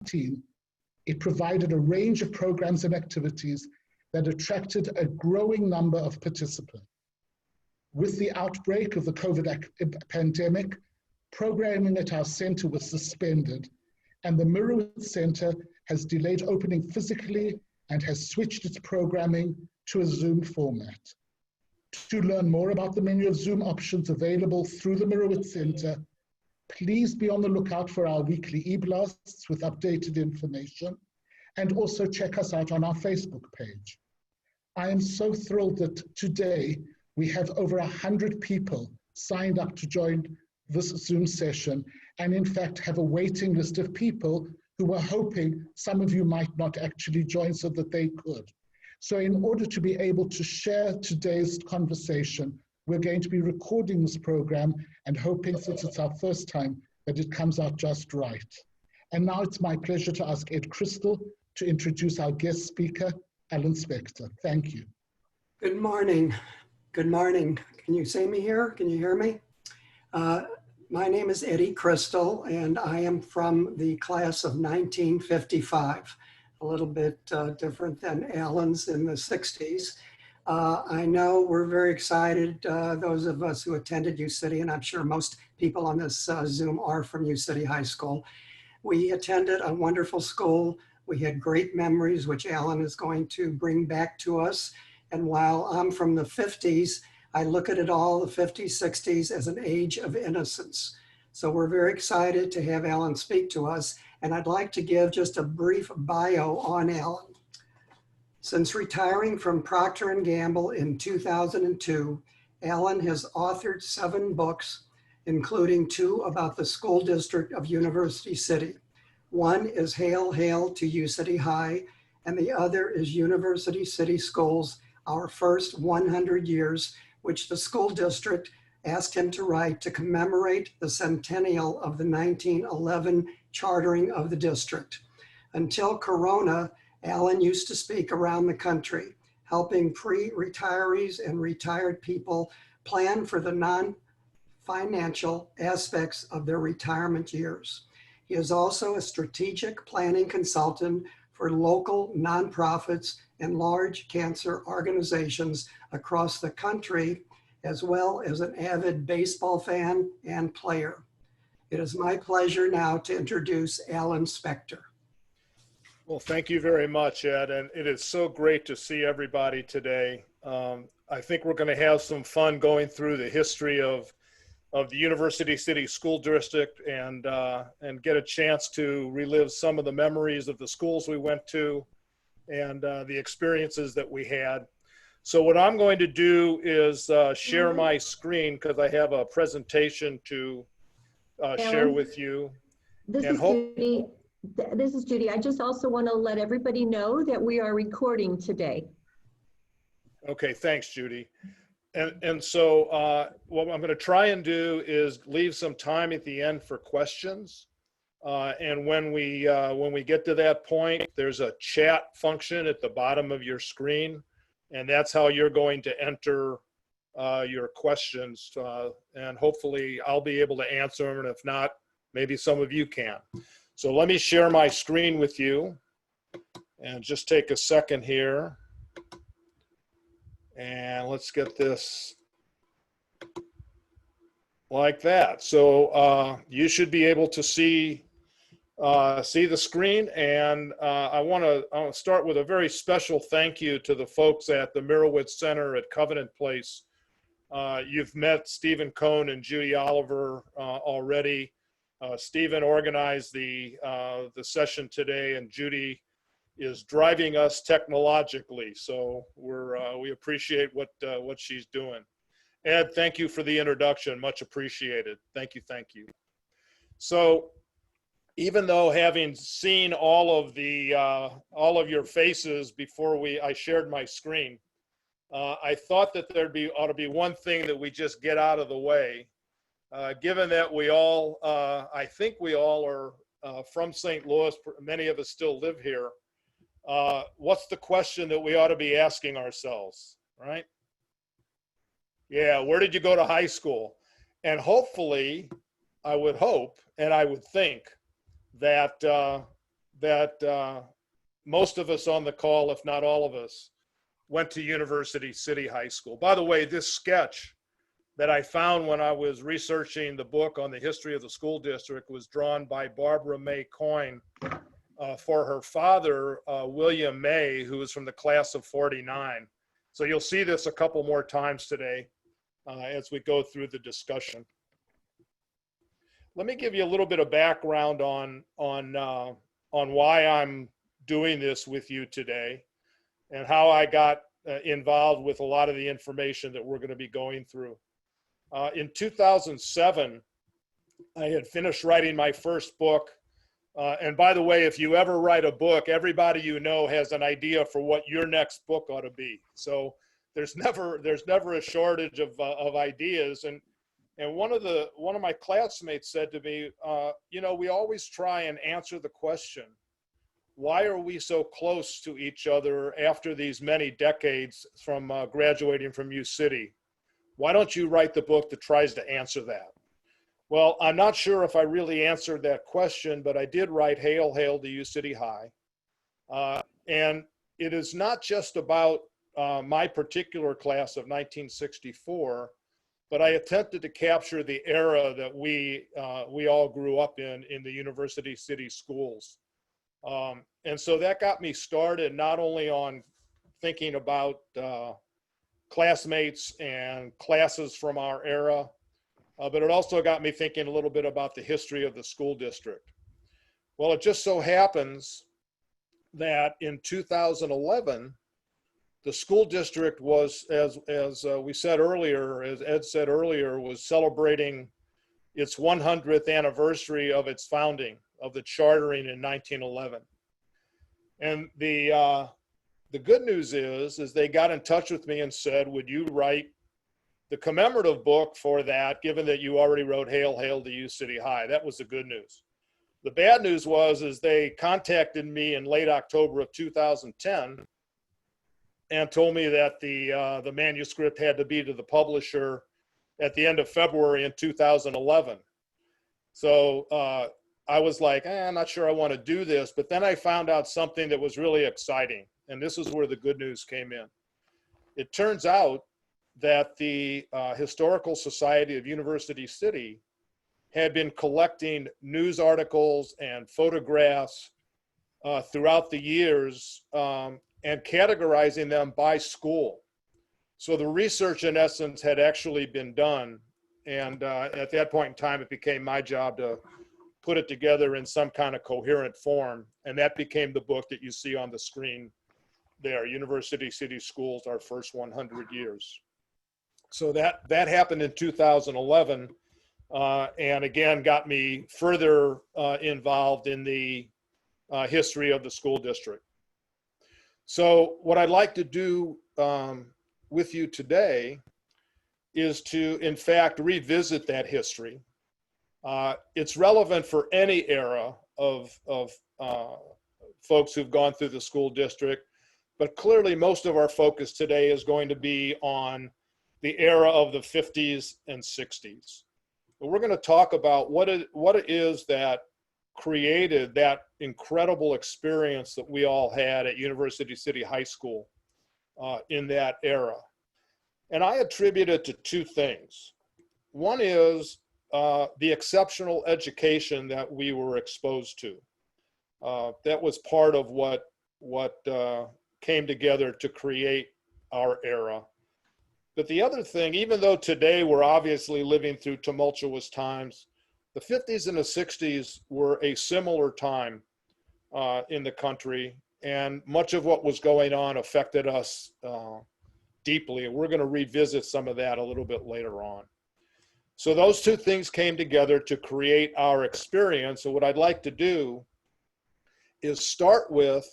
it provided a range of programs and activities that attracted a growing number of participants. With the outbreak of the COVID pandemic, programming at our center was suspended, and the Mirrorwood Center has delayed opening physically and has switched its programming to a Zoom format. To learn more about the menu of Zoom options available through the Mirrorwood Center, please be on the lookout for our weekly e-blasts with updated information, and also check us out on our Facebook page. I am so thrilled that today we have over 100 people signed up to join this Zoom session, and in fact have a waiting list of people who were hoping some of you might not actually join so that they could. So in order to be able to share today's conversation, we're going to be recording this program and hoping, since it's our first time, that it comes out just right. And now it's my pleasure to ask Ed Crystal to introduce our guest speaker, Alan Spector. Thank you. Good morning. Good morning. Can you see me here? Can you hear me? My name is Eddie Crystal, and I am from the class of 1955, a little bit different than Alan's in the 60s. I know we're very excited, those of us who attended U City, and I'm sure most people on this Zoom are from U City High School. We attended a wonderful school. We had great memories, which Alan is going to bring back to us. And while I'm from the 50s, I look at it all, the 50s, 60s, as an age of innocence. So we're very excited to have Alan speak to us. And I'd like to give just a brief bio on Alan. Since retiring from Procter & Gamble in 2002, Alan has authored 7 books, including 2 about the school district of University City. One is Hail, Hail to U City High, and the other is University City Schools, Our First 100 Years, which the school district asked him to write to commemorate the centennial of the 1911 chartering of the district. Until Corona, Alan used to speak around the country, helping pre-retirees and retired people plan for the non-financial aspects of their retirement years. He is also a strategic planning consultant for local nonprofits and large cancer organizations across the country, as well as an avid baseball fan and player. It is my pleasure now to introduce Alan Spector. Well, thank you very much, Ed, and it is so great to see everybody today. I think we're going to have some fun going through the history of the University City School District and get a chance to relive some of the memories of the schools we went to and the experiences that we had. So what I'm going to do is share my screen because I have a presentation to share with you. This is Judy. I just also want to let everybody know that we are recording today. Okay, thanks, Judy. And so what I'm going to try and do is leave some time at the end for questions. And when we get to that point, there's a chat function at the bottom of your screen, and that's how you're going to enter your questions. And hopefully I'll be able to answer them, and if not, maybe some of you can. So let me share my screen with you, and just take a second here. And let's get this like that. So you should be able to see the screen, and I want to start with a very special thank you to the folks at the Mirrorwood Center at Covenant Place. You've met Stephen Cohn and Judy Oliver already. Stephen organized the session today, and Judy is driving us technologically. So we appreciate what she's doing. Ed, thank you for the introduction, much appreciated. Thank you, thank you. So even though having seen all of your faces before I shared my screen, I thought that ought to be one thing that we just get out of the way. Given that we all, I think we all are from St. Louis, many of us still live here. What's the question that we ought to be asking ourselves, right? Yeah, where did you go to high school? And hopefully, I would hope, and I would think that that most of us on the call, if not all of us, went to University City High School. By the way, this sketch that I found when I was researching the book on the history of the school district was drawn by Barbara May Coyne for her father, William May, who was from the class of '49. So you'll see this a couple more times today as we go through the discussion. Let me give you a little bit of background on why I'm doing this with you today and how I got involved with a lot of the information that we're going to be going through. In 2007, I had finished writing my first book. And by the way, if you ever write a book, everybody you know has an idea for what your next book ought to be. So there's never a shortage of ideas. And one of my classmates said to me, you know, we always try and answer the question, why are we so close to each other after these many decades from graduating from U City? Why don't you write the book that tries to answer that? Well, I'm not sure if I really answered that question, but I did write Hail, Hail to U City High. And it is not just about my particular class of 1964, but I attempted to capture the era that we all grew up in the University City schools. And so that got me started not only on thinking about classmates and classes from our era, but it also got me thinking a little bit about the history of the school district. Well, it just so happens that in 2011, the school district was, as we said earlier, as Ed said earlier, was celebrating its 100th anniversary of its founding, of the chartering in 1911. And the good news is they got in touch with me and said, would you write the commemorative book for that, given that you already wrote Hail, Hail to U City High? That was the good news. The bad news is they contacted me in late October of 2010 and told me that the manuscript had to be to the publisher at the end of February in 2011. So I was like, I'm not sure I want to do this, but then I found out something that was really exciting. And this is where the good news came in. It turns out that the Historical Society of University City had been collecting news articles and photographs throughout the years and categorizing them by school. So the research in essence had actually been done. And at that point in time, it became my job to put it together in some kind of coherent form. And that became the book that you see on the screen there, University City Schools, Our First 100 Years. So that happened in 2011, and again, got me further involved in the history of the school district. So what I'd like to do with you today is to, in fact, revisit that history. It's relevant for any era of folks who've gone through the school district, but clearly most of our focus today is going to be on the era of the 50s and 60s. But we're going to talk about what it is that created that incredible experience that we all had at University City High School in that era. And I attribute it to two things. One is the exceptional education that we were exposed to. That was part of what came together to create our era. But the other thing, even though today we're obviously living through tumultuous times, the 50s and the 60s were a similar time in the country, and much of what was going on affected us deeply. And we're going to revisit some of that a little bit later on. So those two things came together to create our experience. So what I'd like to do is start with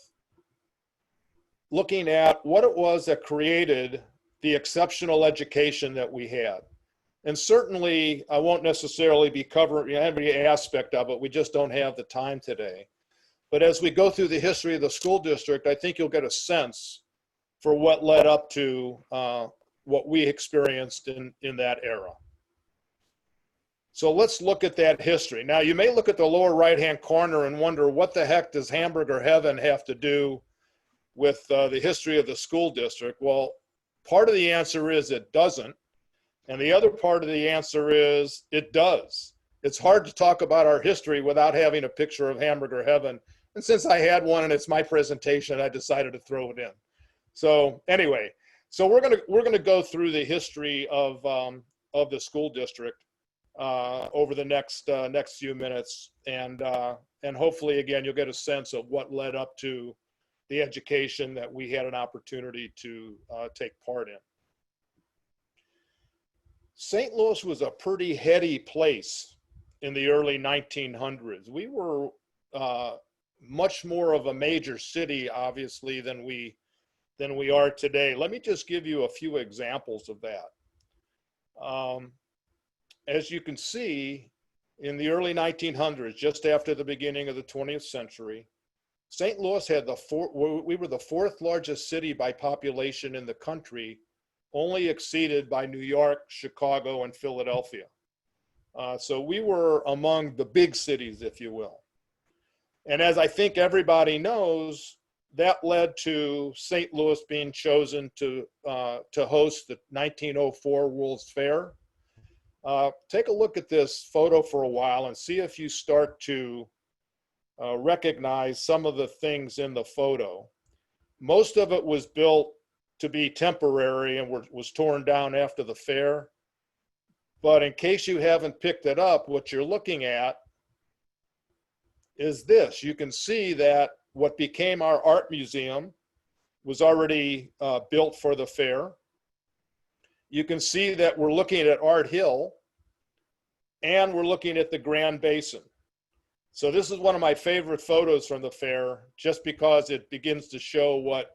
looking at what it was that created the exceptional education that we had. And certainly I won't necessarily be covering every aspect of it. We just don't have the time today. But as we go through the history of the school district, I think you'll get a sense for what led up to what we experienced in that era. So let's look at that history. Now, you may look at the lower right-hand corner and wonder, what the heck does Hamburger Heaven have to do with the history of the school district? Well, part of the answer is it doesn't. And the other part of the answer is it does. It's hard to talk about our history without having a picture of Hamburger Heaven. And since I had one and it's my presentation, I decided to throw it in. So anyway, so we're gonna go through the history of the school district over the next few minutes, and hopefully again you'll get a sense of what led up to the education that we had an opportunity to take part in. St. Louis was a pretty heady place in the early 1900s. We were much more of a major city, obviously, than we are today. Let me just give you a few examples of that. As you can see, in the early 1900s, just after the beginning of the 20th century, St. Louis had we were the fourth largest city by population in the country, only exceeded by New York, Chicago, and Philadelphia. So we were among the big cities, if you will. And as I think everybody knows, that led to St. Louis being chosen to host the 1904 World's Fair. Take a look at this photo for a while and see if you start to recognize some of the things in the photo. Most of it was built to be temporary and was torn down after the fair. But in case you haven't picked it up, what you're looking at is this. You can see that what became our art museum was already built for the fair. You can see that we're looking at Art Hill and we're looking at the Grand Basin. So this is one of my favorite photos from the fair, just because it begins to show what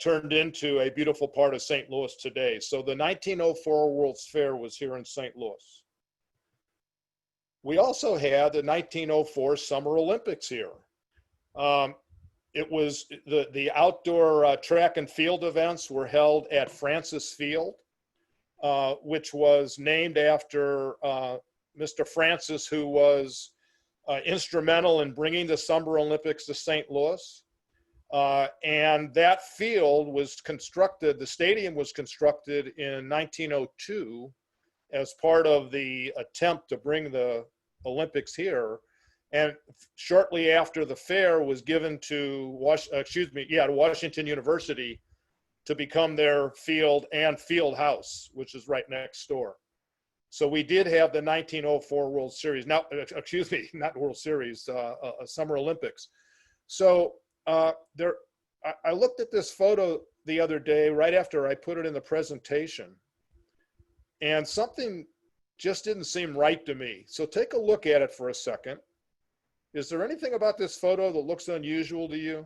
turned into a beautiful part of St. Louis today. So the 1904 World's Fair was here in St. Louis. We also had the 1904 Summer Olympics here. It was the outdoor track and field events were held at Francis Field, which was named after Mr. Francis, who was instrumental in bringing the Summer Olympics to St. Louis. And that field was constructed, the stadium was constructed in 1902 as part of the attempt to bring the Olympics here. And shortly after the fair was given to Washington University to become their field and field house, which is right next door. So we did have the 1904 World Series, not World Series, Summer Olympics. So I looked at this photo the other day, right after I put it in the presentation, and something just didn't seem right to me. So take a look at it for a second. Is there anything about this photo that looks unusual to you?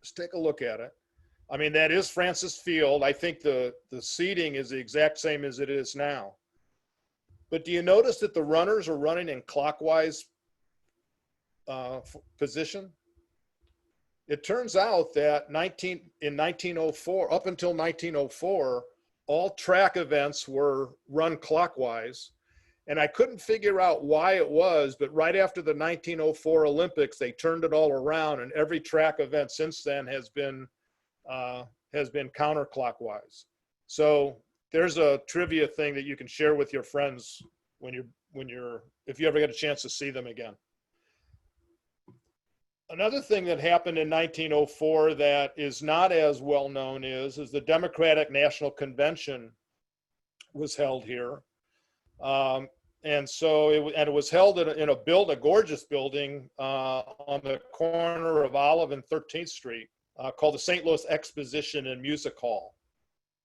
Just take a look at it. I mean, that is Francis Field. I think the seating is the exact same as it is now. But do you notice that the runners are running in clockwise position? It turns out that in 1904, up until 1904, all track events were run clockwise. And I couldn't figure out why it was, but right after the 1904 Olympics, they turned it all around, and every track event since then has been counterclockwise. So there's a trivia thing that you can share with your friends if you ever get a chance to see them again. Another thing that happened in 1904 that is not as well known is the Democratic National Convention was held here. And so it was held in a gorgeous building on the corner of Olive and 13th Street called the St. Louis Exposition and Music Hall.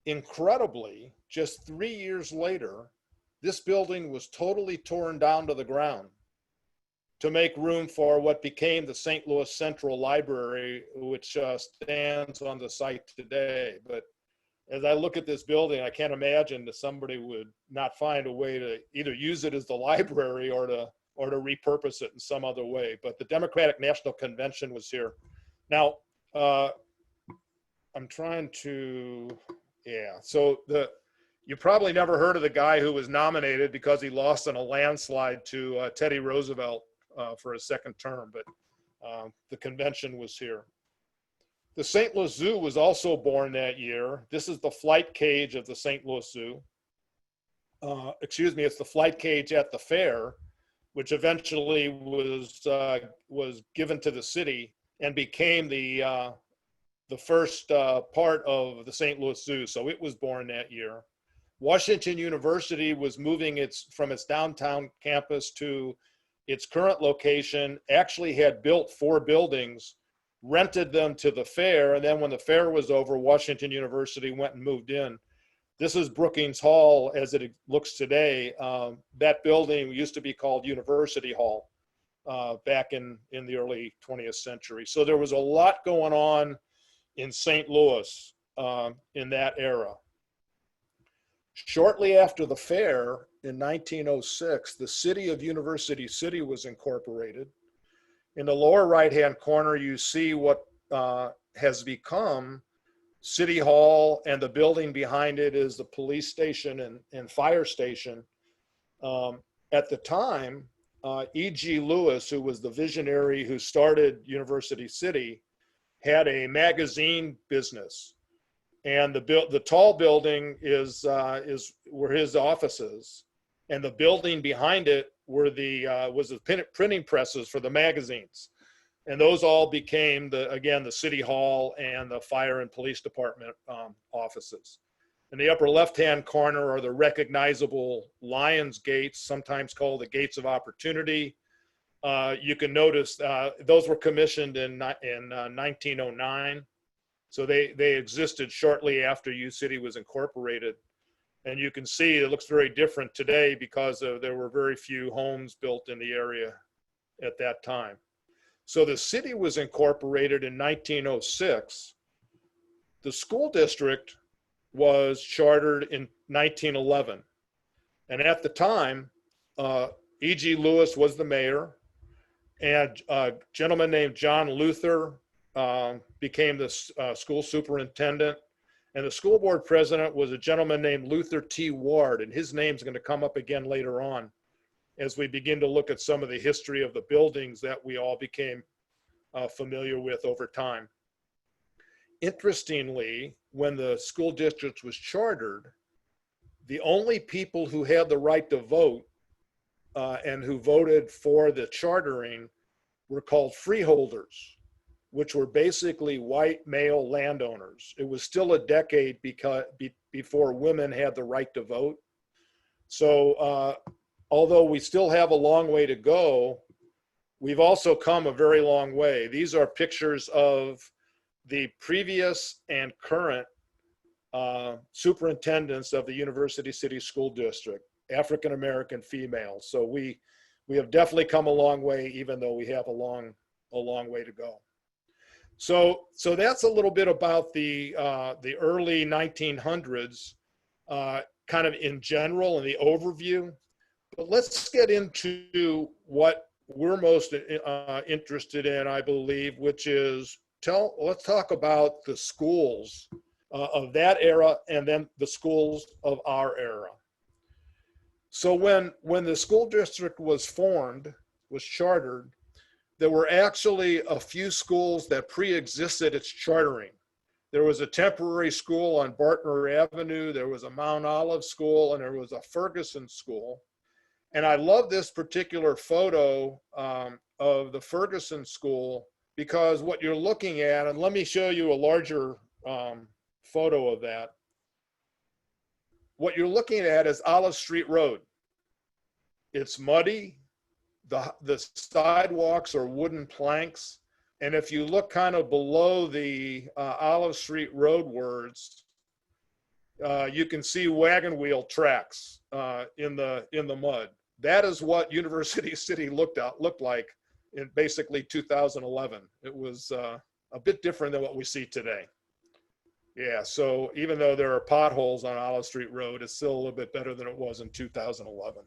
Incredibly, just 3 years later, this building was totally torn down to the ground to make room for what became the St. Louis Central Library, which stands on the site today. But as I look at this building, I can't imagine that somebody would not find a way to either use it as the library or to repurpose it in some other way. But the Democratic National Convention was here. Now, I'm trying to, so You probably never heard of the guy who was nominated because he lost in a landslide to Teddy Roosevelt for his second term, but the convention was here. The St. Louis Zoo was also born that year. This is the flight cage of the St. Louis Zoo. Excuse me, it's the flight cage at the fair, which eventually was given to the city and became the first part of the St. Louis Zoo. So it was born that year. Washington University was moving from its downtown campus to its current location, actually had built 4 buildings, rented them to the fair, and then when the fair was over, Washington University went and moved in. This is Brookings Hall as it looks today. That building used to be called University Hall back in the early 20th century. So there was a lot going on in St. Louis in that era. Shortly after the fair in 1906, the city of University City was incorporated. In the lower right-hand corner, you see what has become City Hall, and the building behind it is the police station and fire station. At the time, E.G. Lewis, who was the visionary who started University City, had a magazine business. And the tall building were his offices, and the building behind it was the printing presses for the magazines, and those all became the City Hall and the fire and police department offices. In the upper left-hand corner are the recognizable Lions gates, sometimes called the Gates of Opportunity. You can notice those were commissioned in 1909. So they existed shortly after U City was incorporated. And you can see it looks very different today because there were very few homes built in the area at that time. So the city was incorporated in 1906. The school district was chartered in 1911. And at the time, E.G. Lewis was the mayor, and a gentleman named John Luther became the school superintendent, and the school board president was a gentleman named Luther T. Ward, and his name's going to come up again later on as we begin to look at some of the history of the buildings that we all became familiar with over time. Interestingly, when the school district was chartered, the only people who had the right to vote and who voted for the chartering were called freeholders, which were basically white male landowners. It was still a decade before women had the right to vote. So although we still have a long way to go, we've also come a very long way. These are pictures of the previous and current superintendents of the University City School District, African-American females. So we have definitely come a long way, even though we have a long way to go. So that's a little bit about the early 1900s, kind of in general and the overview. But let's get into what we're most interested in, I believe, which is let's talk about the schools of that era and then the schools of our era. So when the school district was formed, was chartered, there were actually a few schools that pre-existed its chartering. There was a temporary school on Bartner Avenue, there was a Mount Olive school, and there was a Ferguson school. And I love this particular photo of the Ferguson school because what you're looking at, and let me show you a larger photo of that. What you're looking at is Olive Street Road. It's muddy. The sidewalks are wooden planks. And if you look kind of below the Olive Street Road words, you can see wagon wheel tracks in the mud. That is what University City looked like in basically 2011. It was a bit different than what we see today. Yeah, so even though there are potholes on Olive Street Road, it's still a little bit better than it was in 2011.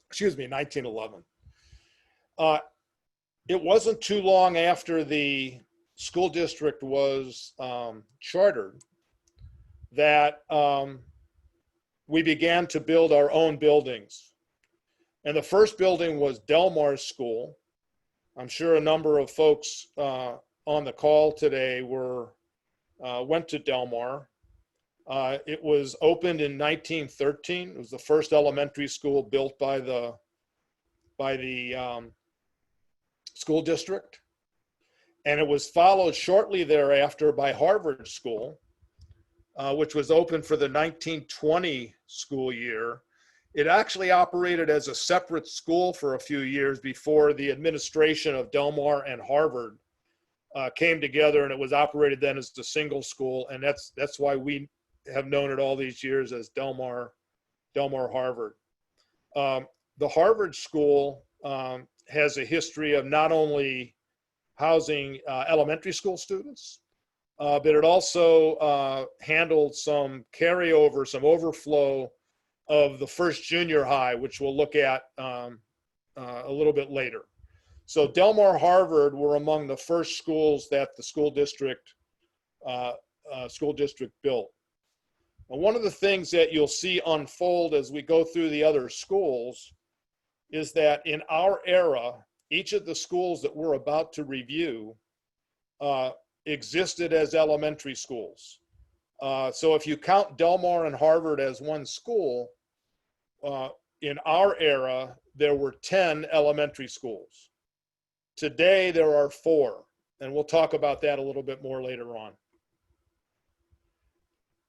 Excuse me, 1911. It wasn't too long after the school district was chartered that we began to build our own buildings. And the first building was Delmar School. I'm sure a number of folks on the call today went to Delmar. It was opened in 1913. It was the first elementary school built by the school district. And it was followed shortly thereafter by Harvard School, which was open for the 1920 school year. It actually operated as a separate school for a few years before the administration of Delmar and Harvard came together, and it was operated then as a single school. And that's why we have known it all these years as Delmar Harvard. The Harvard School has a history of not only housing elementary school students, but it also handled some carryover, some overflow of the first junior high, which we'll look at a little bit later. So Delmar Harvard were among the first schools that the school district built. And one of the things that you'll see unfold as we go through the other schools is that in our era, each of the schools that we're about to review existed as elementary schools. So if you count Delmar and Harvard as one school, in our era, there were 10 elementary schools. Today, there are 4, and we'll talk about that a little bit more later on.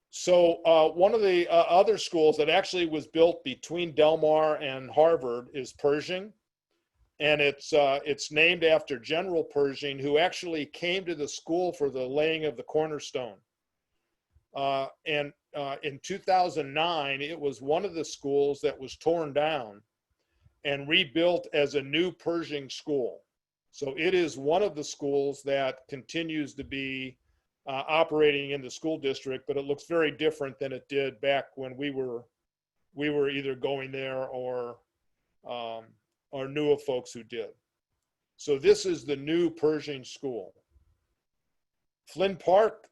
So one of the other schools that actually was built between Delmar and Harvard is Pershing. And it's named after General Pershing, who actually came to the school for the laying of the cornerstone. And in 2009, it was one of the schools that was torn down and rebuilt as a new Pershing school. So it is one of the schools that continues to be operating in the school district, but it looks very different than it did back when we were either going there or knew of folks who did. So this is the new Pershing School. Flynn Park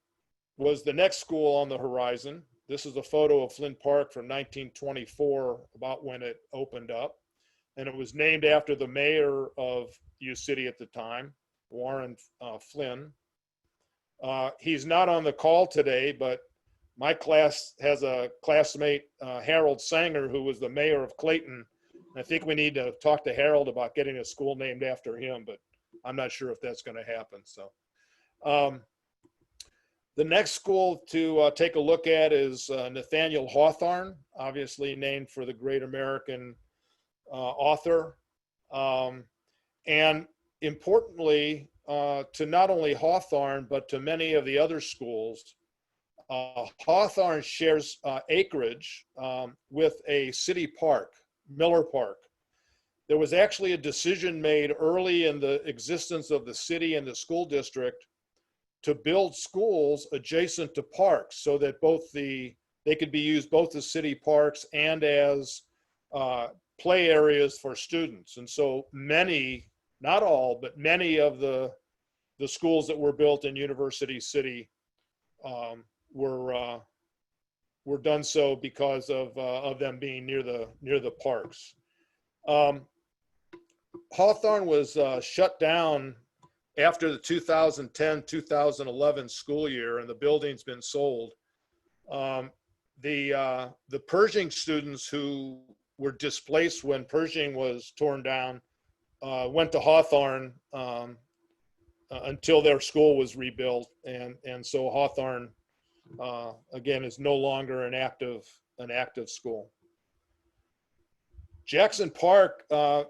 was the next school on the horizon. This is a photo of Flynn Park from 1924, about when it opened up. And it was named after the mayor of U City at the time, Warren Flynn. He's not on the call today, but my class has a classmate, Harold Sanger, who was the mayor of Clayton. I think we need to talk to Harold about getting a school named after him, but I'm not sure if that's going to happen. So the next school to take a look at is Nathaniel Hawthorne, obviously named for the great American author. And importantly, to not only Hawthorne, but to many of the other schools, Hawthorne shares acreage with a city park, Miller Park. There was actually a decision made early in the existence of the city and the school district to build schools adjacent to parks so that they could be used both as city parks and as play areas for students. And so many, not all, but many of the schools that were built in University City were done so because of them being near the parks. Hawthorne was shut down after the 2010-2011 school year, and the building's been sold. The Pershing students who were displaced when Pershing was torn down went to Hawthorne until their school was rebuilt, and so Hawthorne again is no longer an active school. Jackson Park,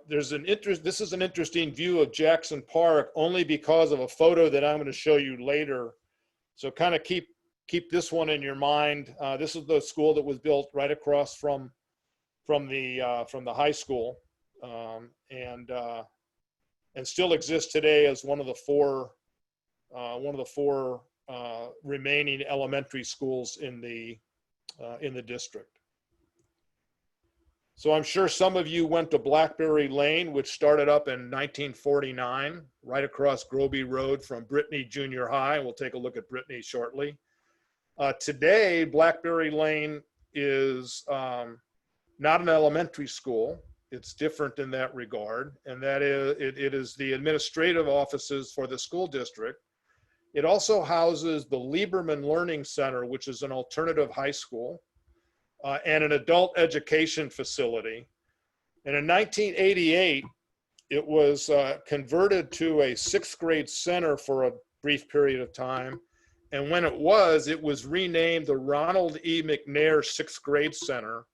this is an interesting view of Jackson Park only because of a photo that I'm going to show you later. So kind of keep this one in your mind. This is the school that was built right across from the high school, and still exists today as one of the four remaining elementary schools in the district. So I'm sure some of you went to Blackberry Lane, which started up in 1949, right across Groby Road from Brittany Junior High. We'll take a look at Brittany shortly. Today, Blackberry Lane is not an elementary school. It's different in that regard, and that is, it is the administrative offices for the school district. It also houses the Lieberman Learning Center, which is an alternative high school, and an adult education facility. And in 1988, it was converted to a sixth grade center for a brief period of time. And when it was renamed the Ronald E. McNair Sixth Grade Center,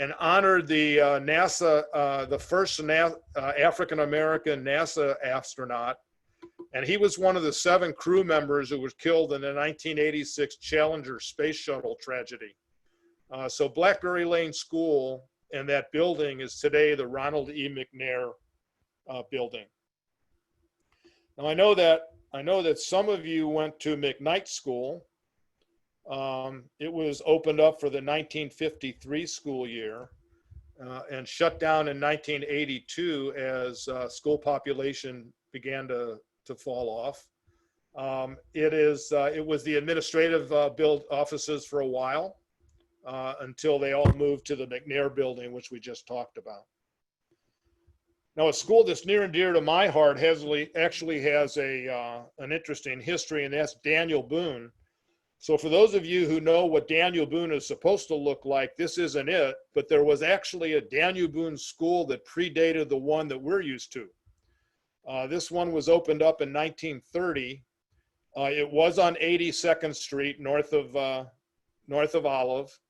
and honored the the first African-American NASA astronaut. And he was one of the 7 crew members who was killed in the 1986 Challenger space shuttle tragedy. So Blackberry Lane School and that building is today the Ronald E. McNair building. Now I know that some of you went to McKnight School. It was opened up for the 1953 school year and shut down in 1982 as school population began to fall off. It was the administrative build offices for a while until they all moved to the McNair building, which we just talked about. Now, a school that's near and dear to my heart actually has an interesting history, and that's Daniel Boone. So for those of you who know what Daniel Boone is supposed to look like, this isn't it, but there was actually a Daniel Boone school that predated the one that we're used to. This one was opened up in 1930. It was on 82nd Street, north of Olive,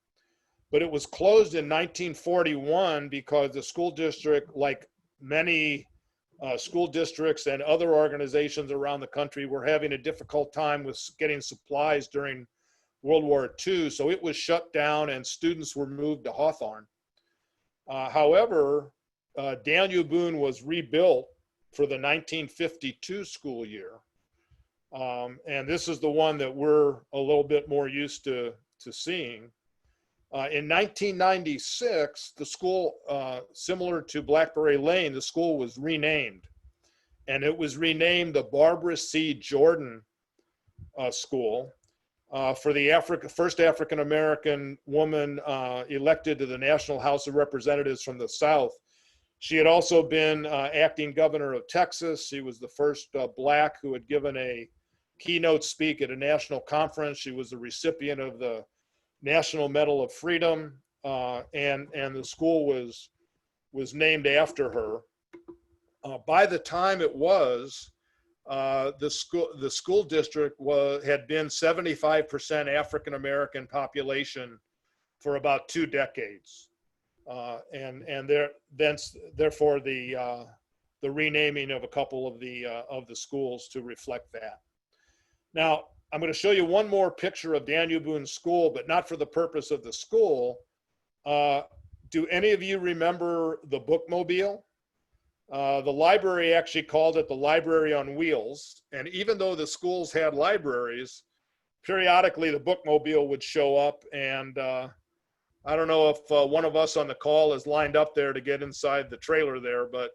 but it was closed in 1941 because the school district, like many school districts and other organizations around the country, were having a difficult time with getting supplies during World War II. So it was shut down and students were moved to Hawthorne. However, Daniel Boone was rebuilt for the 1952 school year. And this is the one that we're a little bit more used to seeing. In 1996, the school, similar to Blackberry Lane, the school was renamed. And it was renamed the Barbara C. Jordan School for the first African-American woman elected to the National House of Representatives from the South. She had also been acting governor of Texas. She was the first Black who had given a keynote speak at a national conference. She was the recipient of the National Medal of Freedom, and the school was named after her. By the time it was, the school district had been 75% African American population for about 2 decades, and therefore the renaming of a couple of the schools to reflect that. Now, I'm going to show you one more picture of Daniel Boone School, but not for the purpose of the school. Do any of you remember the bookmobile? The library actually called it the Library on Wheels. And even though the schools had libraries, periodically the bookmobile would show up. And I don't know if one of us on the call is lined up there to get inside the trailer there, but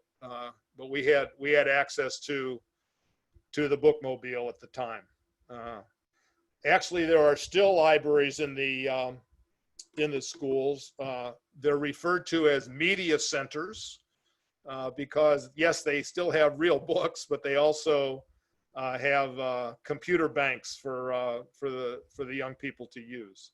we had access to the bookmobile at the time. Actually, there are still libraries in the schools. They're referred to as media centers because, yes, they still have real books, but they also have computer banks for the young people to use.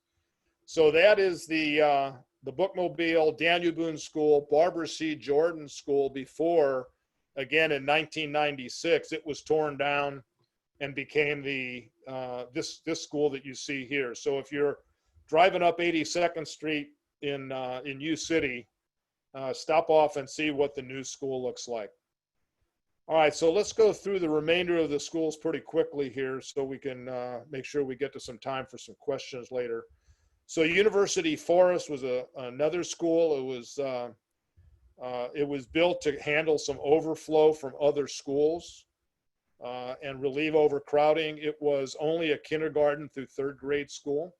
So that is the bookmobile, Daniel Boone School, Barbara C. Jordan School. Before, again, in 1996, it was torn down and became this school that you see here. So if you're driving up 82nd Street in U City, stop off and see what the new school looks like. All right, so let's go through the remainder of the schools pretty quickly here so we can make sure we get to some time for some questions later. So University Forest was another school. It was built to handle some overflow from other schools. And relieve overcrowding. It was only a kindergarten through 3rd grade school.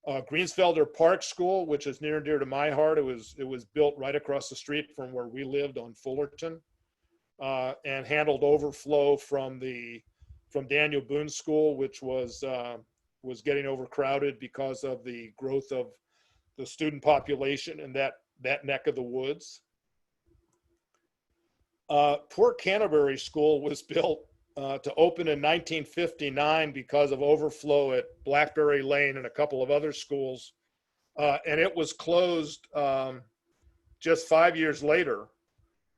Greensfelder Park School, which is near and dear to my heart, it was built right across the street from where we lived on Fullerton, and handled overflow from Daniel Boone School, which was was getting overcrowded because of the growth of the student population in that neck of the woods. Poor Canterbury School was built to open in 1959 because of overflow at Blackberry Lane and a couple of other schools. And it was closed just 5 years later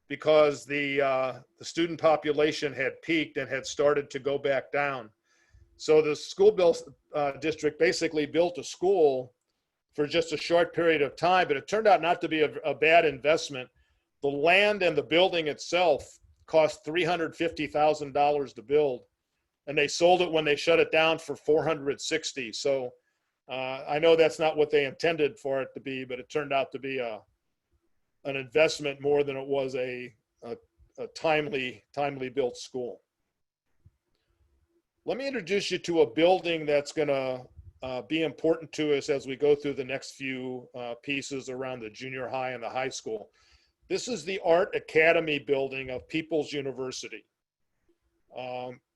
because the student population had peaked and had started to go back down. So the school district basically built a school for just a short period of time, but it turned out not to be a bad investment. The land and the building itself cost $350,000 to build, and they sold it when they shut it down for $460,000. So I know that's not what they intended for it to be, but it turned out to be an investment more than it was a timely built school. Let me introduce you to a building that's going to be important to us as we go through the next few pieces around the junior high and the high school. This is the Art Academy building of People's University,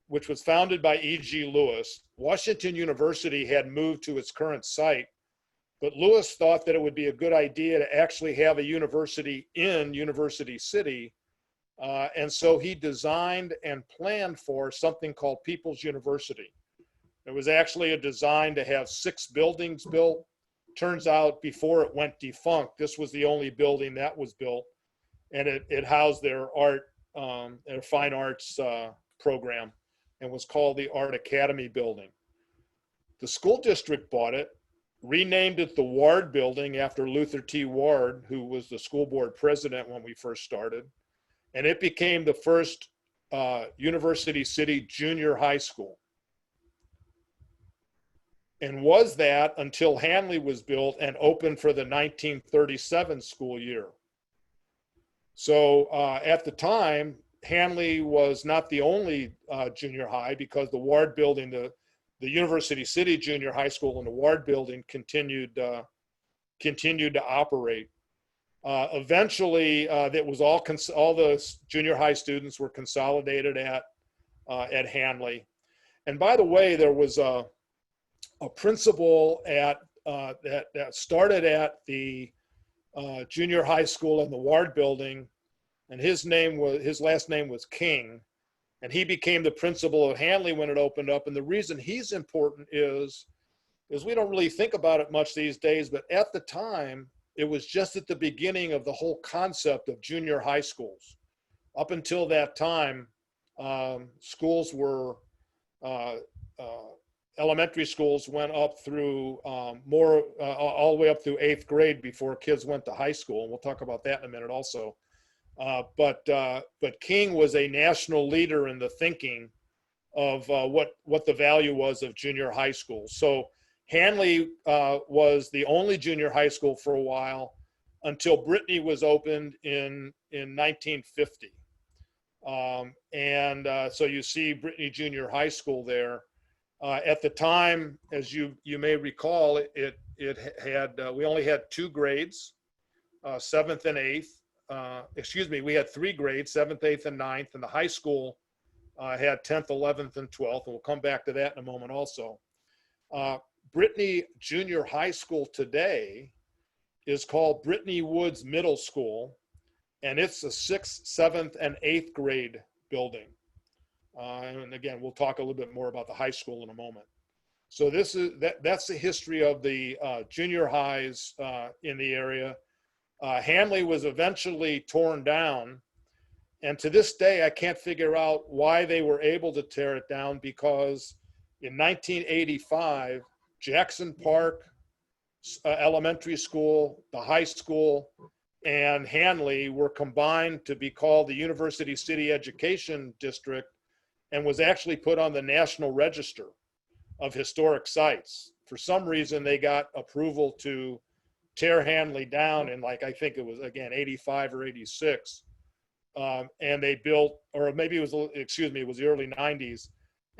which was founded by E.G. Lewis. Washington University had moved to its current site, but Lewis thought that it would be a good idea to actually have a university in University City. And so he designed and planned for something called People's University. It was actually a design to have 6 buildings built. Turns out before it went defunct, this was the only building that was built. And it housed their their fine arts program, and was called the Art Academy building. The school district bought it, renamed it the Ward building after Luther T. Ward, who was the school board president when we first started. And it became the first University City junior high school. And was that until Hanley was built and opened for the 1937 school year. So at the time, Hanley was not the only junior high, because the Ward building, the University City Junior High School and the Ward building continued to operate. Eventually, that was all the junior high students were consolidated at Hanley. And by the way, there was a principal that started at the junior high school in the Ward building, and his last name was King, and he became the principal of Hanley when it opened up. And the reason he's important is we don't really think about it much these days, but at the time, it was just at the beginning of the whole concept of junior high schools. Up until that time, schools were elementary schools went up through all the way up through 8th grade before kids went to high school. And we'll talk about that in a minute also. But King was a national leader in the thinking of what the value was of junior high school. So Hanley was the only junior high school for a while until Brittany was opened in 1950. So you see Brittany Junior High School there. At the time, as you may recall, it had we only had 2 grades, 7th and 8th. We had 3 grades, 7th, 8th, and 9th, and the high school had 10th, 11th, and 12th, and we'll come back to that in a moment also. Brittany Junior High School today is called Brittany Woods Middle School, and it's a 6th, 7th, and 8th grade building. And again, we'll talk a little bit more about the high school in a moment. So that's the history of the junior highs in the area. Hanley was eventually torn down, and to this day, I can't figure out why they were able to tear it down, because in 1985, Jackson Park Elementary School, the high school, and Hanley were combined to be called the University City Education District, and was actually put on the National Register of Historic Sites. For some reason, they got approval to tear Hanley down in, like, I think it was, again, 85 or 86. And they built, or maybe it was, it was the early 90s,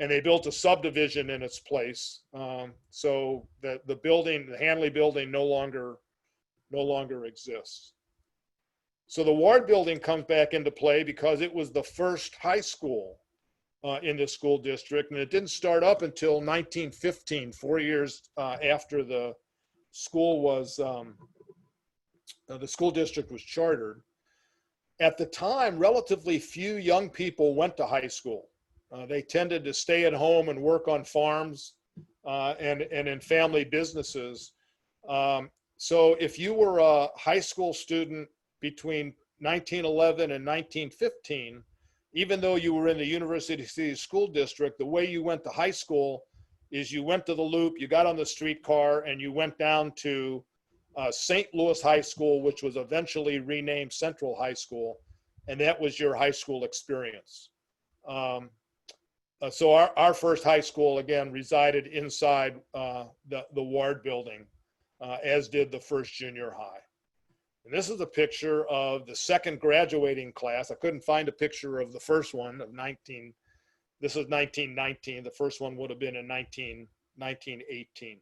and they built a subdivision in its place. So the building, the Hanley building, no longer exists. So the Ward building comes back into play because it was the first high school in the school district, and it didn't start up until 1915, 4 years after the school district was chartered. At the time, relatively few young people went to high school. They tended to stay at home and work on farms and in family businesses. So if you were a high school student between 1911 and 1915, even though you were in the University City School District, the way you went to high school is you went to the Loop, you got on the streetcar, and you went down to St. Louis High School, which was eventually renamed Central High School, and that was your high school experience. So our first high school, again, resided inside the Ward building, as did the first junior high. And this is a picture of the second graduating class. I couldn't find a picture of the first one of this is 1919. The first one would have been in 1918.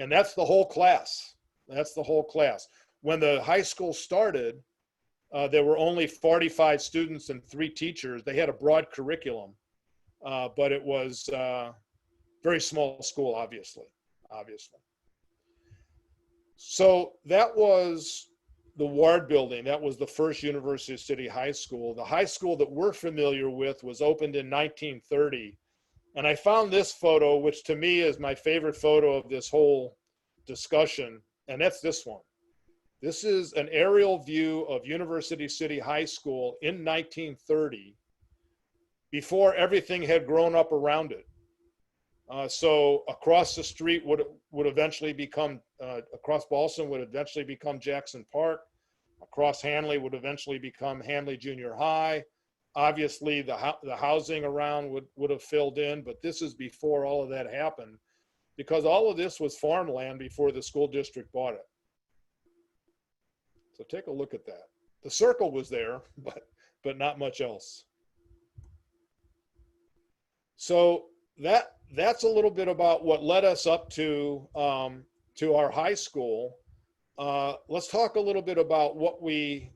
And that's the whole class. That's the whole class. When the high school started, there were only 45 students and 3 teachers. They had a broad curriculum, but it was a very small school, obviously. So that was the Ward building. That was the first University City High School. The high school that we're familiar with was opened in 1930. And I found this photo, which to me is my favorite photo of this whole discussion, and that's this one. This is an aerial view of University City High School in 1930, before everything had grown up around it. So across the street would eventually become, across Ballston would eventually become Jackson Park. Across Hanley would eventually become Hanley Junior High. Obviously the housing around would have filled in, but this is before all of that happened, because all of this was farmland before the school district bought it. So take a look at that. The circle was there, but not much else. So that's a little bit about what led us up to our high school. Let's talk a little bit about what we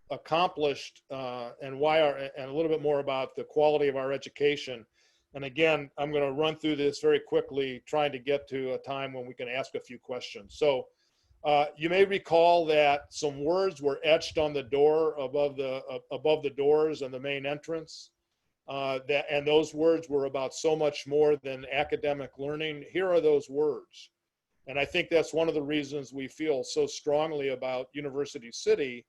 accomplished and and a little bit more about the quality of our education. And again, I'm going to run through this very quickly, trying to get to a time when we can ask a few questions. So you may recall that some words were etched on the door above the doors and the main entrance. And those words were about so much more than academic learning. Here are those words. And I think that's one of the reasons we feel so strongly about University City.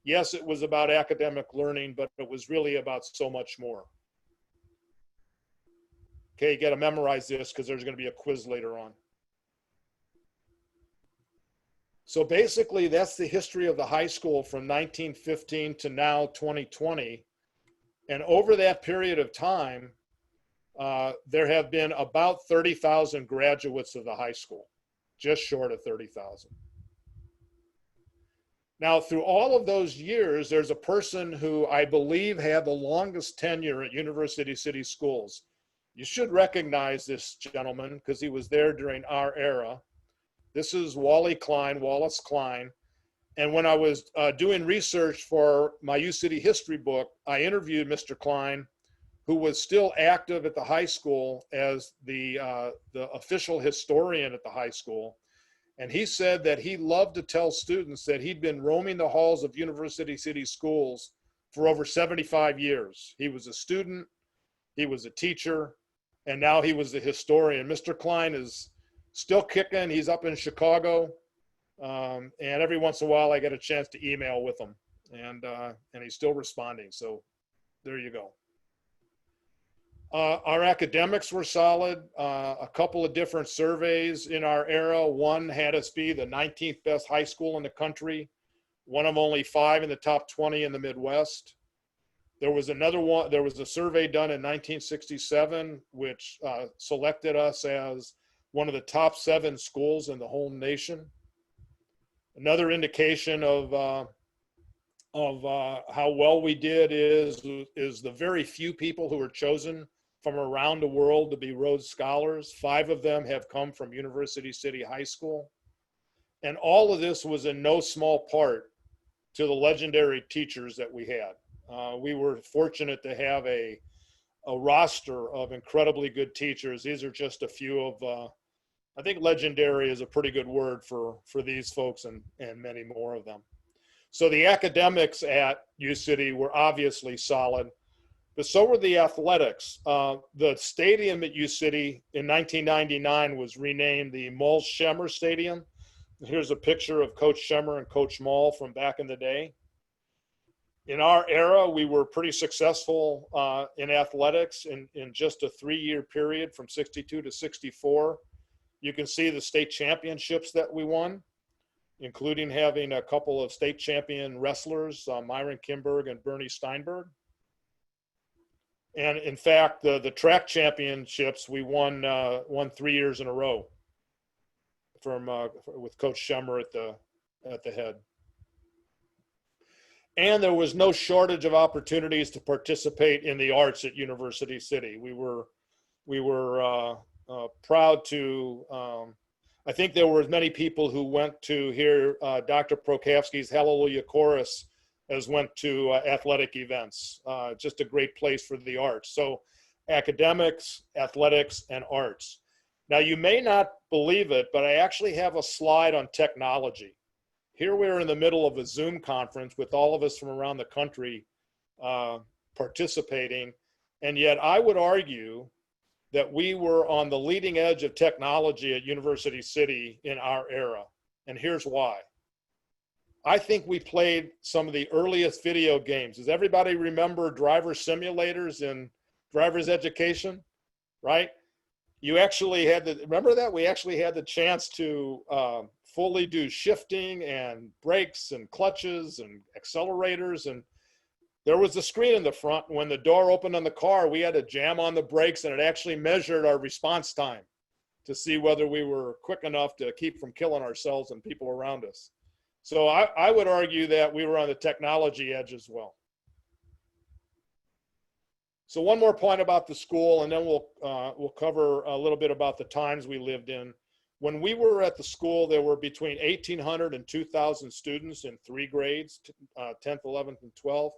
Yes, it was about academic learning, but it was really about so much more. Okay, you got to memorize this because there's going to be a quiz later on. So basically, that's the history of the high school from 1915 to now 2020. And over that period of time, there have been about 30,000 graduates of the high school, just short of 30,000. Now, through all of those years, there's a person who I believe had the longest tenure at University City Schools. You should recognize this gentleman because he was there during our era. This is Wallace Klein. And when I was doing research for my U City history book, I interviewed Mr. Klein, who was still active at the high school as the official historian at the high school. And he said that he loved to tell students that he'd been roaming the halls of University City Schools for over 75 years. He was a student, he was a teacher, and now he was the historian. Mr. Klein is still kicking. He's up in Chicago. And every once in a while I get a chance to email with him, and he's still responding. So there you go. Our academics were solid. A couple of different surveys in our era. One had us be the 19th best high school in the country. One of only 5 in the top 20 in the Midwest. There was another one. There was a survey done in 1967, which selected us as one of the top 7 schools in the whole nation. Another indication of how well we did is the very few people who were chosen from around the world to be Rhodes Scholars. 5 of them have come from University City High School. And all of this was in no small part to the legendary teachers that we had. We were fortunate to have a a roster of incredibly good teachers. These are just a few of, I think legendary is a pretty good word for these folks and many more of them. So the academics at U City were obviously solid, but so were the athletics. The stadium at U City in 1999 was renamed the Mull Schemmer Stadium. Here's a picture of Coach Schemmer and Coach Mull from back in the day. In our era, we were pretty successful in athletics in just a 3-year period from 62 to 64. You can see the state championships that we won, including having a couple of state champion wrestlers, Myron Kimberg and Bernie Steinberg. And in fact, the track championships, we won 3 years in a row with Coach Schemmer at the head. And there was no shortage of opportunities to participate in the arts at University City. We were proud to, I think there were as many people who went to hear Dr. Prokofsky's Hallelujah Chorus as went to athletic events. Just a great place for the arts. So academics, athletics, and arts. Now you may not believe it, but I actually have a slide on technology. Here we're in the middle of a Zoom conference with all of us from around the country participating. And yet I would argue that we were on the leading edge of technology at University City in our era. And here's why. I think we played some of the earliest video games. Does everybody remember driver simulators in driver's education, right? You actually had remember that? We actually had the chance to fully do shifting and brakes and clutches and accelerators. And there was a screen in the front. When the door opened on the car, we had to jam on the brakes, and it actually measured our response time to see whether we were quick enough to keep from killing ourselves and people around us. So I would argue that we were on the technology edge as well. So one more point about the school, and then we'll cover a little bit about the times we lived in. When we were at the school, there were between 1,800 and 2,000 students in 3 grades, 10th, 11th, and 12th.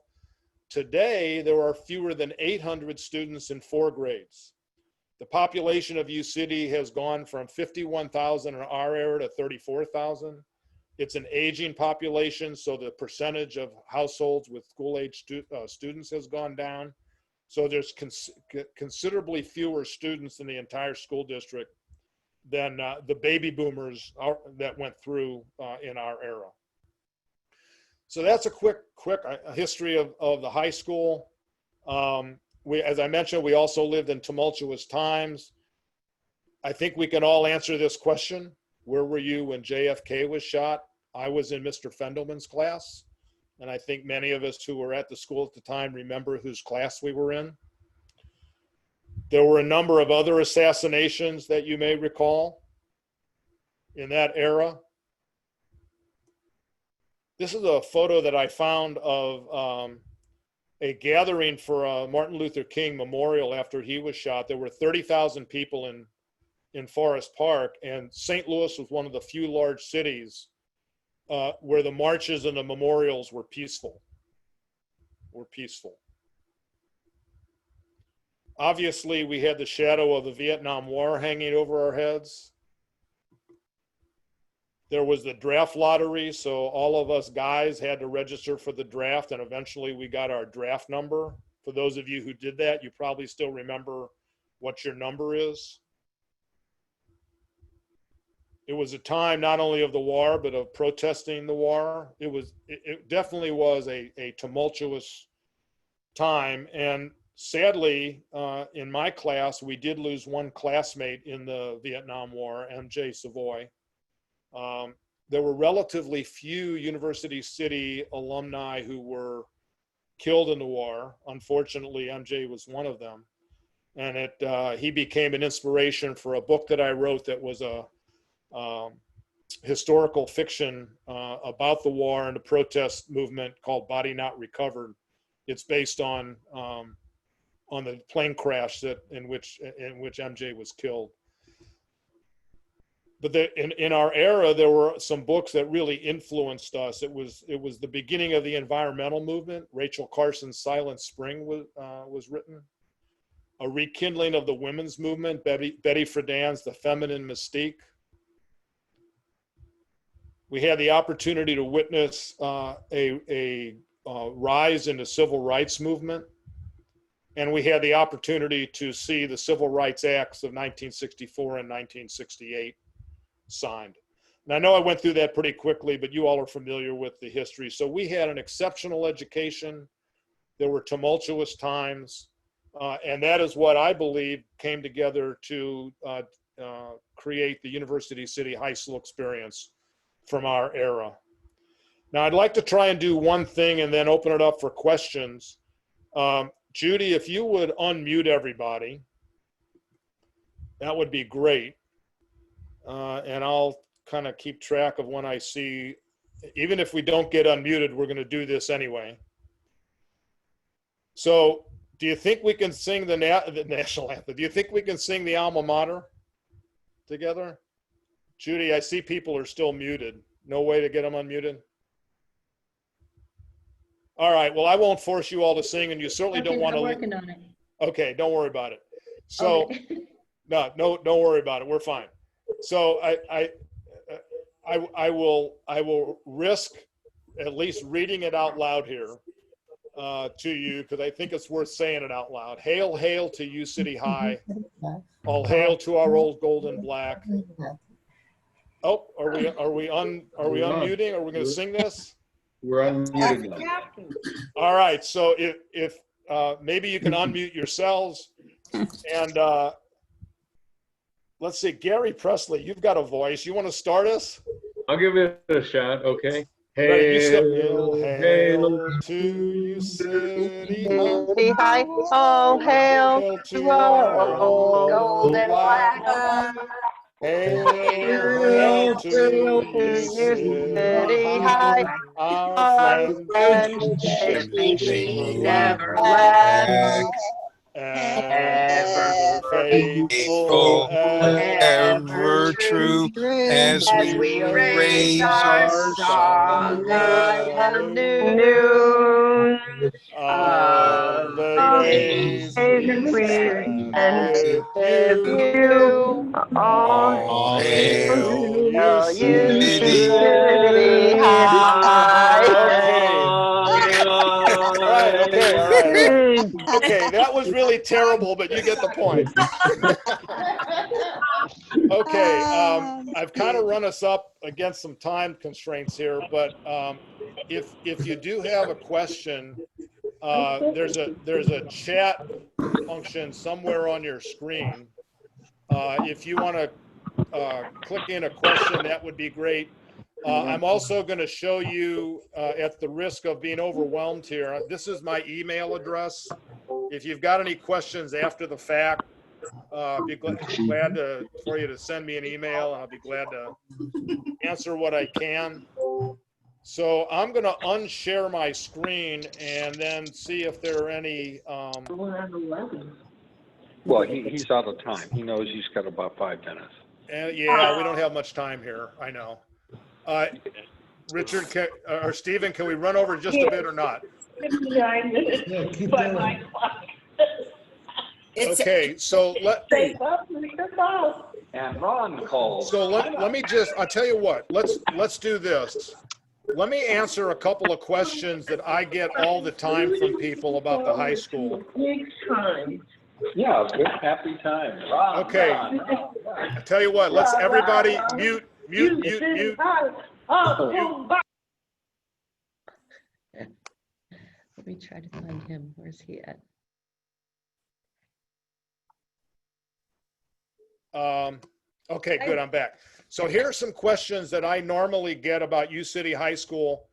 Today, there are fewer than 800 students in 4 grades. The population of U City has gone from 51,000 in our era to 34,000. It's an aging population, so the percentage of households with school-age students has gone down. So there's considerably fewer students in the entire school district than the baby boomers that went through in our era. So that's a quick history of the high school. As I mentioned, we also lived in tumultuous times. I think we can all answer this question. Where were you when JFK was shot? I was in Mr. Fendelman's class. And I think many of us who were at the school at the time remember whose class we were in. There were a number of other assassinations that you may recall in that era. This is a photo that I found of a gathering for a Martin Luther King memorial after he was shot. There were 30,000 people in Forest Park, and St. Louis was one of the few large cities where the marches and the memorials were peaceful. Obviously, we had the shadow of the Vietnam War hanging over our heads. There was the draft lottery, so all of us guys had to register for the draft, and eventually we got our draft number. For those of you who did that, you probably still remember what your number is. It was a time not only of the war, but of protesting the war. It definitely was a tumultuous time. And sadly, in my class, we did lose one classmate in the Vietnam War, MJ Savoy. There were relatively few University City alumni who were killed in the war. Unfortunately, MJ was one of them. And he became an inspiration for a book that I wrote that was a historical fiction about the war and the protest movement called Body Not Recovered. It's based on the plane crash in which MJ was killed. But in our era, there were some books that really influenced us. It was the beginning of the environmental movement. Rachel Carson's Silent Spring was written. a rekindling of the women's movement, Betty Friedan's The Feminine Mystique. We had the opportunity to witness a rise in the civil rights movement. And we had the opportunity to see the Civil Rights Acts of 1964 and 1968 signed. And I know I went through that pretty quickly, but you all are familiar with the history. So we had an exceptional education. There were tumultuous times. And that is what I believe came together to create the University City High School experience from our era. Now, I'd like to try and do one thing and then open it up for questions. Judy, if you would unmute everybody, that would be great. And I'll kind of keep track of when I see, even if we don't get unmuted, we're going to do this anyway. So do you think we can sing the national anthem? Do you think we can sing the alma mater together? Judy, I see people are still muted. No way to get them unmuted? All right, well, I won't force you all to sing, and you certainly don't want to. I'm working on it. Okay, don't worry about it. So, Okay. no, don't worry about it. We're fine. So I will risk at least reading it out loud here to you, because I think it's worth saying it out loud. Hail, hail to you, City High. All hail to our old gold and black. Oh, are we unmuting? Are we going to sing this? We're unmuted now. All right. So if maybe you can unmute yourselves, and let's see, Gary Presley, you've got a voice. You want to start us? I'll give it a shot. Okay. Ready, Hail, hail to you, City High, all hail to our old Gold and black. Hail to you, City High, our friendship she never lasts. ever faithful, ever true, as we raise our song anew. of the days we spent with you. All hail you City City High. Okay. All right. Okay, that was really terrible, but you get the point. Okay, I've kind of run us up against some time constraints here, but if you do have a question, there's a chat function somewhere on your screen. If you want to click in a question, that would be great. I'm also going to show you, at the risk of being overwhelmed here, this is my email address. If you've got any questions after the fact, be glad for you to send me an email. I'll be glad to answer what I can. So I'm going to unshare my screen and then see if there are any. Well, he's out of time. He knows he's got about 5 minutes. Yeah, we don't have much time here. I know. Richard or Stephen, can we run over just a bit or not? Yeah, keep going. Okay, so And Ron calls. So let me just, I'll tell you what, let's do this. Let me answer a couple of questions that I get all the time from people about the high school. Yeah, good, happy time. Ron, Okay. Ron. I tell you what, let's everybody mute. Let me try to find him. Where's he at? Okay, good, I'm back. So here are some questions that I normally get about U City High School,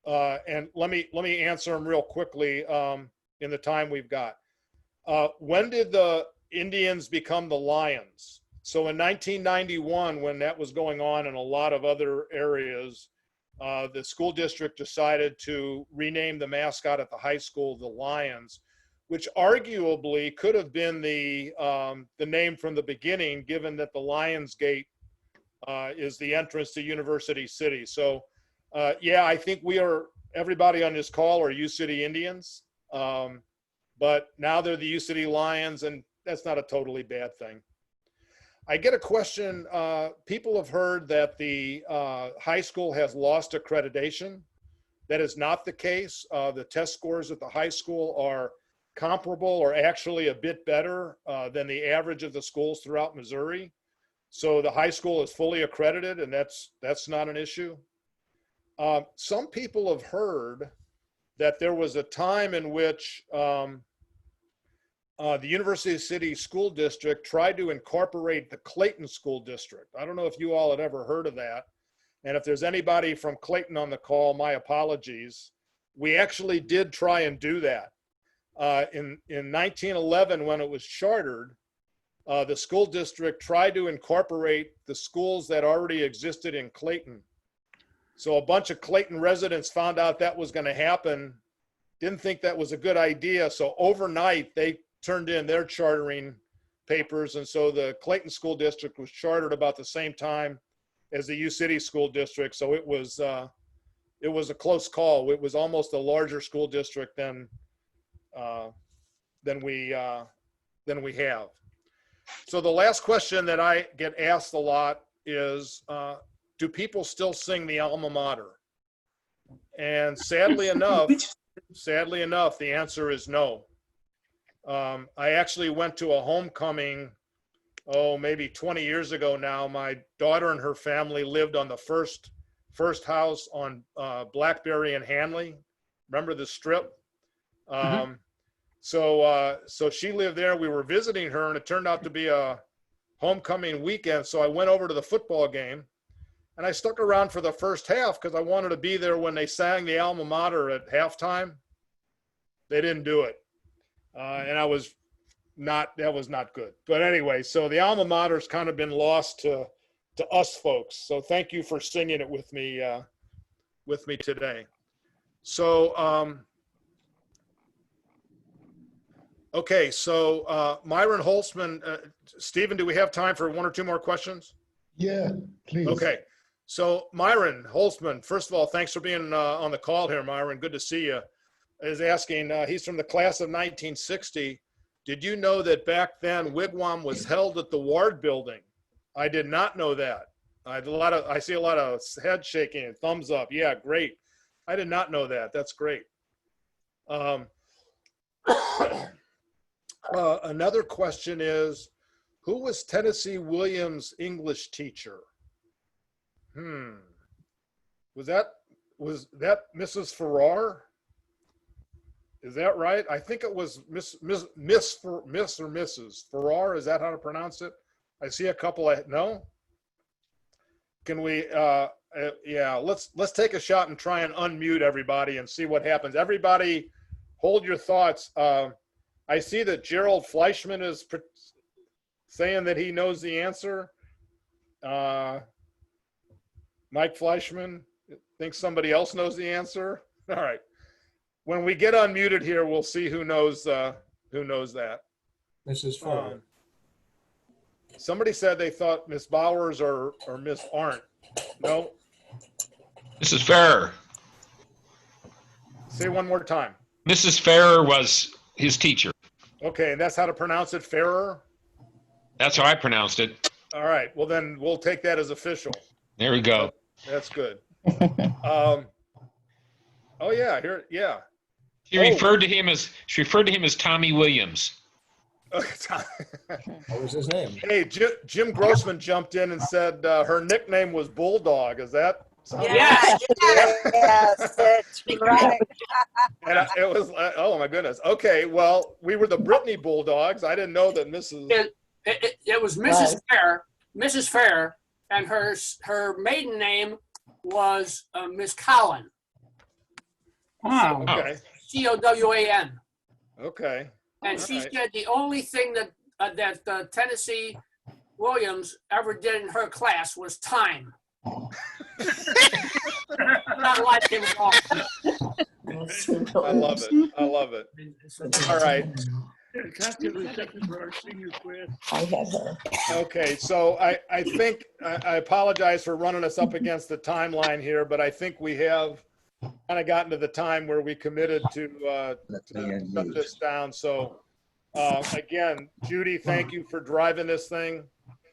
and let me answer them real quickly in the time we've got. When did the Indians become the Lions? So in 1991, when that was going on in a lot of other areas, the school district decided to rename the mascot at the high school the Lions, which arguably could have been the name from the beginning, given that the Lions Gate is the entrance to University City. So yeah, I think everybody on this call are U City Indians, but now they're the U City Lions, and a totally bad thing. I get a question. People have heard that the high school has lost accreditation. That is not the case. The test scores at the high school are comparable or actually a bit better than the average of the schools throughout Missouri. So the high school is fully accredited, and that's not an issue. Some people have heard that there was a time in which the University City School District tried to incorporate the Clayton School District. I don't know if you all had ever heard of that. And if there's anybody from Clayton on the call, my apologies. We actually did try and do that. In 1911, when it was chartered, the school district tried to incorporate the schools that already existed in Clayton. So a bunch of Clayton residents found out that was going to happen, didn't think that was a good idea. So overnight, they turned in their chartering papers. And so the Clayton School District was chartered about the same time as the U City School District. So it was a close call. It was almost a larger school district than we have. So the last question that I get asked a lot is, do people still sing the alma mater? And sadly enough, the answer is no. I actually went to a homecoming, maybe 20 years ago now. My daughter and her family lived on the first house on Blackberry and Hanley. Remember the strip? So she lived there. We were visiting her, and it turned out to be a homecoming weekend. So I went over to the football game, and I stuck around for the first half because I wanted to be there when they sang the alma mater at halftime. They didn't do it, and that was not good. But anyway, so the alma mater's kind of been lost to us folks. So thank you for singing it with me today. So. Okay, so Myron Holtzman, Stephen, do we have time for one or two more questions? Yeah, please. Okay, so Myron Holtzman, first of all, thanks for being on the call here, Myron. Good to see you. Is asking, he's from the class of 1960. Did you know that back then Wigwam was held at the Ward Building? I did not know that. I see a lot of head shaking and thumbs up. Yeah, great. I did not know that. That's great. Another question is, who was Tennessee Williams' English teacher? Was that Mrs. Farrar? Is that right? I think it was Miss or Mrs. Farrar. Is that how to pronounce it? I see a couple of, no? Can we, yeah, let's take a shot and try and unmute everybody and see what happens. Everybody hold your thoughts. I see that Gerald Fleischman is saying that he knows the answer. Mike Fleischman thinks somebody else knows the answer. All right. When we get unmuted here, we'll see who knows that. Mrs. Farrar. Somebody said they thought Miss Bowers or Miss Arndt. No. Mrs. Farrar. Say one more time. Mrs. Farrar was his teacher. Okay, and that's how to pronounce it, Farrar? That's how I pronounced it. All right, well then we'll take that as official. There we go. That's good. Oh yeah, here, yeah. She referred to him as Tommy Williams. What was his name? Hey, Jim Grossman jumped in and said her nickname was Bulldog. Is that? Yes, that's right. And it was, oh my goodness. Okay, well, we were the Brittany Bulldogs. I didn't know that Mrs. It was Mrs. Fair, Mrs. Fair, and her maiden name was Miss Cowan. Wow. Okay. C-O-W-A-N. Okay. And she said the only thing that Tennessee Williams ever did in her class was time. Not like him at all. I love it. I love it. All right. I had her. Okay, so I think, I apologize for running us up against the timeline here, but I think we have kind of gotten to the time where we committed to shut this down. So Again, Judy, thank you for driving this thing.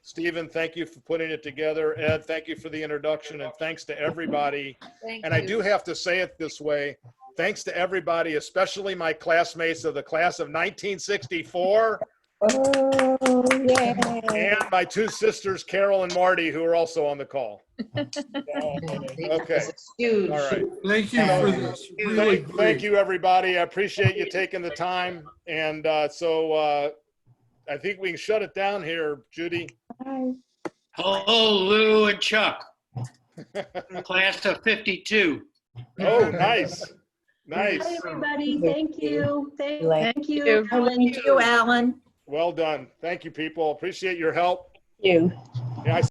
Stephen, thank you for putting it together. Ed, thank you for the introduction, and thanks to everybody. And I do have to say it this way. Thanks to everybody, especially my classmates of the class of 1964. Oh, yeah. And my two sisters, Carol and Marty, who are also on the call. Okay. Huge. All right. Thank you for this. Really Thank you, everybody. I appreciate you taking the time. And so I think we can shut it down here, Judy. Bye. Hello, Lou and Chuck. Class of 52. Oh, nice. Nice. Hi, everybody. Thank you. Thank you, Thank you. Alan. Thank you, Alan. Well done. Thank you, people. Appreciate your help. You. Yeah, I